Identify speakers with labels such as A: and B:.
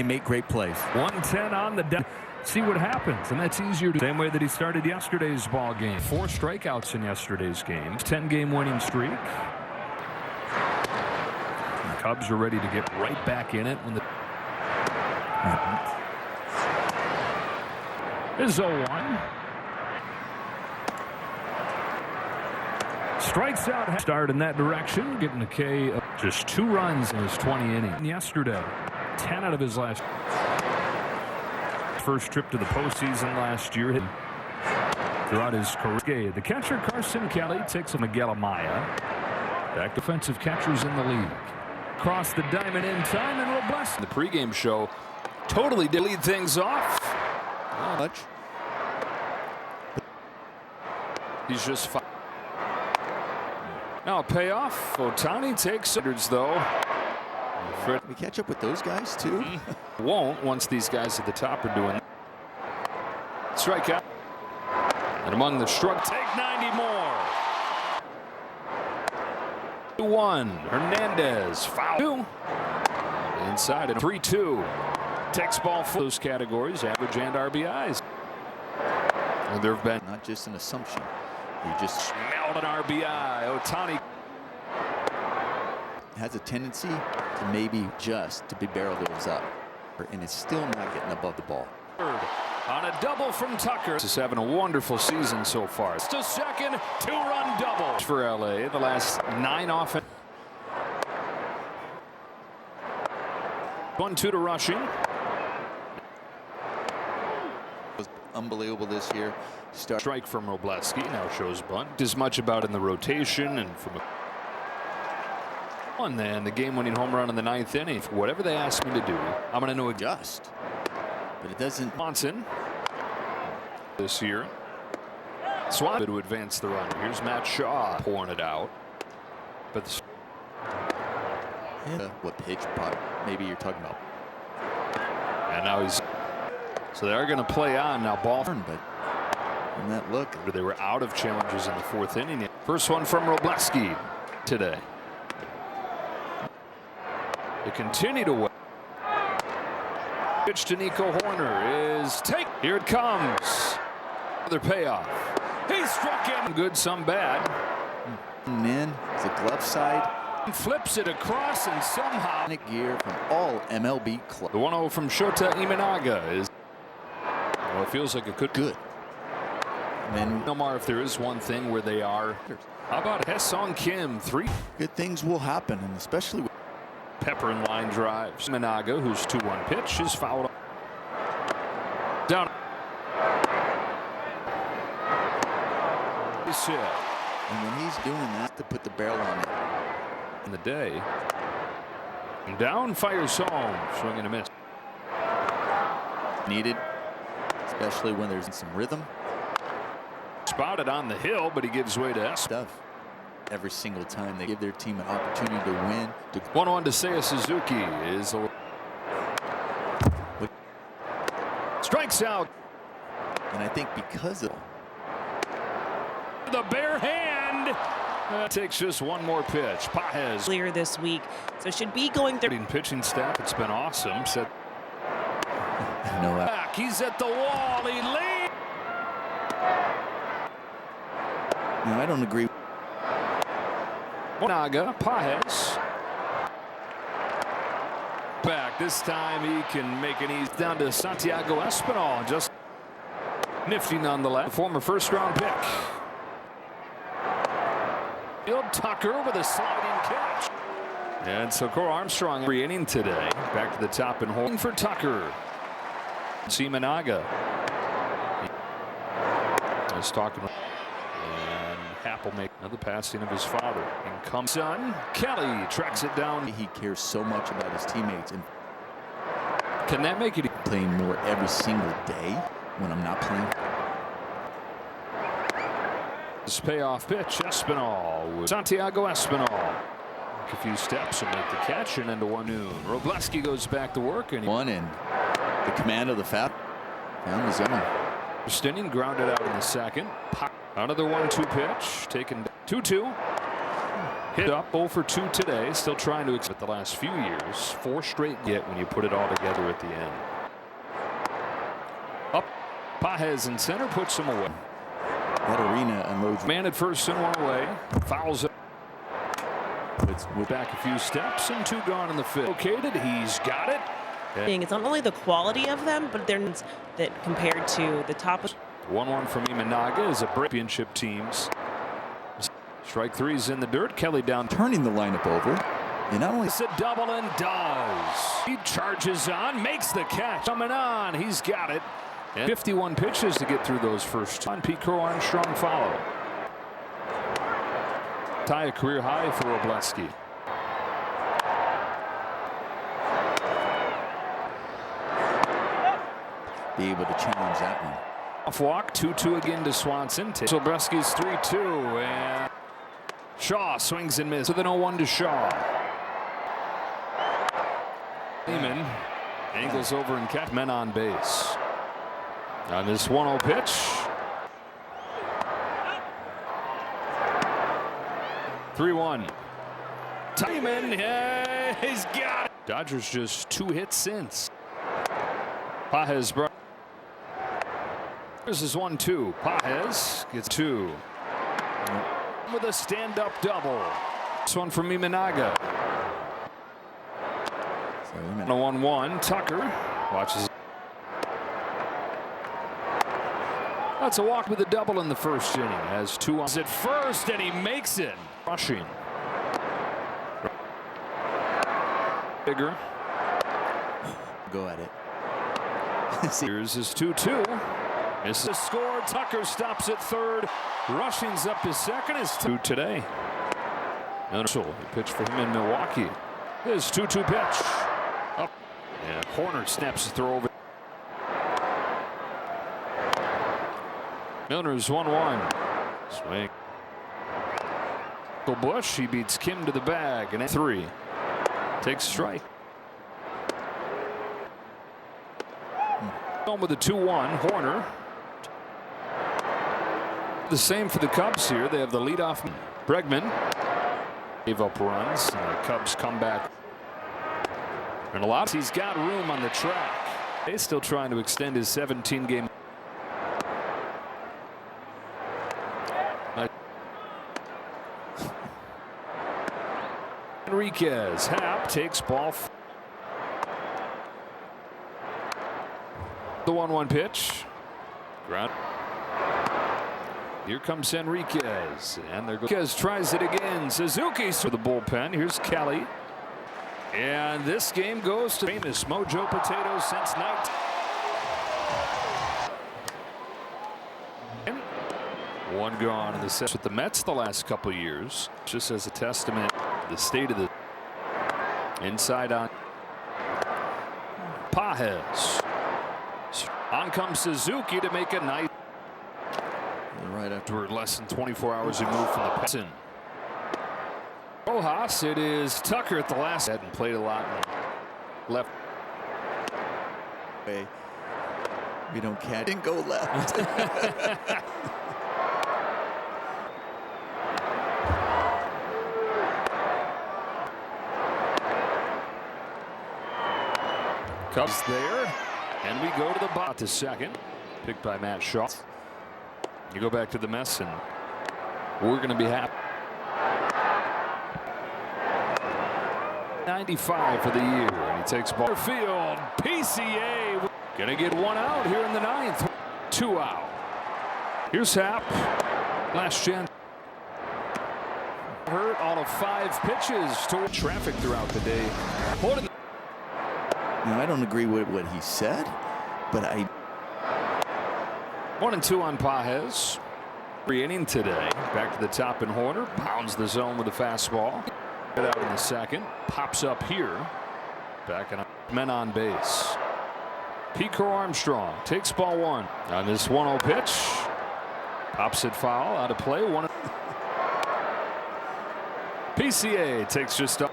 A: make great plays.
B: 110 on the deck. See what happens, and that's easier to. Same way that he started yesterday's ball game. 4 strikeouts in yesterday's game. 10-game winning streak. The Cubs are ready to get right back in it when the. Is 0-1. Strikes out. Start in that direction, getting a K of just 2 runs in his 20 innings. Yesterday, 10 out of his last. First trip to the postseason last year. Throughout his career, the catcher Carson Kelly takes a Miguel Amaya. Back defensive catchers in the league. Cross the diamond in time, and Robles. The pregame show totally did lead things off. Not much. He's just fine. Now payoff. Ohtani takes hundreds though.
A: We catch up with those guys too.
B: Won't once these guys at the top are doing. Strikeout. And among the struck, take 90 more. 2-1. Hernandez foul. 2. Inside and 3-2. Takes ball for those categories, average and RBIs. And there have been
A: not just an assumption. He just
B: smelled an RBI. Ohtani
A: has a tendency to maybe just to be barreled up, and it's still not getting above the ball.
B: On a double from Tucker. Just having a wonderful season so far. It's a second 2-run double for LA. The last 9 offense. 1-2 to Rushing.
A: Was unbelievable this year.
B: Strike from Robleski. Now shows bunt. As much about in the rotation and from. And then the game-winning home run in the 9th inning. Whatever they ask me to do, I'm going to
A: adjust. But it doesn't.
B: Monson this year. Swat to advance the run. Here's Matt Shaw pouring it out. But
A: what pitch maybe you're talking about.
B: And now he's. So they are going to play on now. Ball.
A: But in that look,
B: they were out of challenges in the 4th inning. First one from Robleski today. They continue to win. Pitch to Nico Horner is take. Here it comes. Another payoff. He struck him. Good, some bad.
A: And then the glove side.
B: Flips it across and somehow.
A: Gear from all MLB clubs.
B: The 1-0 from Shota Imanaga is. Well, it feels like it could.
A: Good. And then
B: Omar, if there is one thing where they are. How about Hesong Kim? 3.
A: Good things will happen, and especially with
B: Pepper and line drives. Imanaga, who's 2-1 pitch, is fouled. Down. He's hit.
A: And when he's doing that, to put the barrel on it.
B: In the day. And down, fires home. Swing and a miss.
A: Needed, especially when there's some rhythm.
B: Spotted on the hill, but he gives way to
A: stuff. Every single time they give their team an opportunity to win.
B: 1-1 to Seiya Suzuki is strikes out.
A: And I think because of
B: the bare hand takes just one more pitch. Paez
C: earlier this week, so should be going through.
B: Pitching staff, it's been awesome. Said
A: no
B: back. He's at the wall. He leads.
A: No, I don't agree.
B: Naga, Paez. Back. This time he can make it easy. Down to Santiago Espinal. Just nifty nonetheless. Former first-round pick. Tucker with a sliding catch. And so Cole Armstrong every inning today. Back to the top and holding for Tucker. Imanaga. I was talking. Happel make another passing of his father. And comes son. Kelly tracks it down.
A: He cares so much about his teammates. And
B: can that make it
A: playing more every single day when I'm not playing?
B: This payoff pitch. Espinal. Santiago Espinal. A few steps and make the catch and into 1-0. Robleski goes back to work. And
A: one in the command of the found the zone.
B: Stinning grounded out in the second. Another 1-2 pitch taken 2-2. Hit up 0 for 2 today. Still trying to expect the last few years. 4 straight get when you put it all together at the end. Up. Pages in center puts him away.
A: That arena unloads.
B: Man at first and 1 away. Fouls it. We're back a few steps and 2 gone in the 5th. Located. He's got it.
C: It's not only the quality of them, but they're that compared to the top.
B: 1-1 from Imanaga as a championship teams. Strike 3's in the dirt. Kelly down.
A: Turning the lineup over. And not only
B: It's a double and does. He charges on, makes the catch. Coming on. He's got it. And 51 pitches to get through those first 2. On Pete Armstrong follow. Tie a career high for Robleski.
A: be able to challenge that one.
B: Off walk, 2-2 again to Swanson. Sobreski's 3-2, and Shaw swings and misses with an 0-1 to Shaw. Lehman angles over and catch men on base. On this 1-0 pitch. (3-1). Lehman, yeah, he's got it. Dodgers just 2 hits since. Pages brought. This is 1-2. Pages gets 2 with a stand-up double. This one from Imanaga. On a 1-1. Tucker watches. That's a walk with a double in the first inning. Has 2 on at first, and he makes it. Rushing. Bigger.
A: Go at it.
B: Here's his 2-2. Misses the score. Tucker stops at third. Rushing's up to second. Is 2 today. He pitched for him in Milwaukee. His 2-2 pitch. Up. And Horner snaps the throw over. Milner's 1-1. Swing. Bush. He beats Kim to the bag. And 3. Takes strike. Home with a 2-1. Horner. The same for the Cubs here. They have the leadoff. Bregman gave up runs. And the Cubs come back. And a lot. He's got room on the track. He's still trying to extend his 17-game. Enriquez. Happ takes ball. The 1-1 pitch. Ground. Here comes Enriquez, and there goes. Enriquez tries it again. Suzuki for the bullpen. Here's Kelly, and this game goes to famous Mojo Potatoes since 1 gone in the set with the Mets the last couple years. Just as a testament to the state of the inside on. Pages. On comes Suzuki to make a nice. Right after less than 24 hours removed from the Petson. Rojas, it is Tucker at the last. Hadn't played a lot left.
A: We don't catch and go left.
B: Cubs there, and we go to the bot to second, picked by Matt Shaw. You go back to the mess, and we're going to be happy. 95 for the year, and he takes ball field. PCA going to get 1 out here in the 9th. 2 out. Here's Happ. Last chance. Hurt all of 5 pitches to traffic throughout the day.
A: I don't agree with what he said, but
B: 1-2 on Pages. 3 inning today. Back to the top, and Horner pounds the zone with a fastball. Get out in the second. Pops up here. Back and men on base. Pete Armstrong takes ball 1 on this 1-0 pitch. Pops it foul, out of play. PCA takes just up.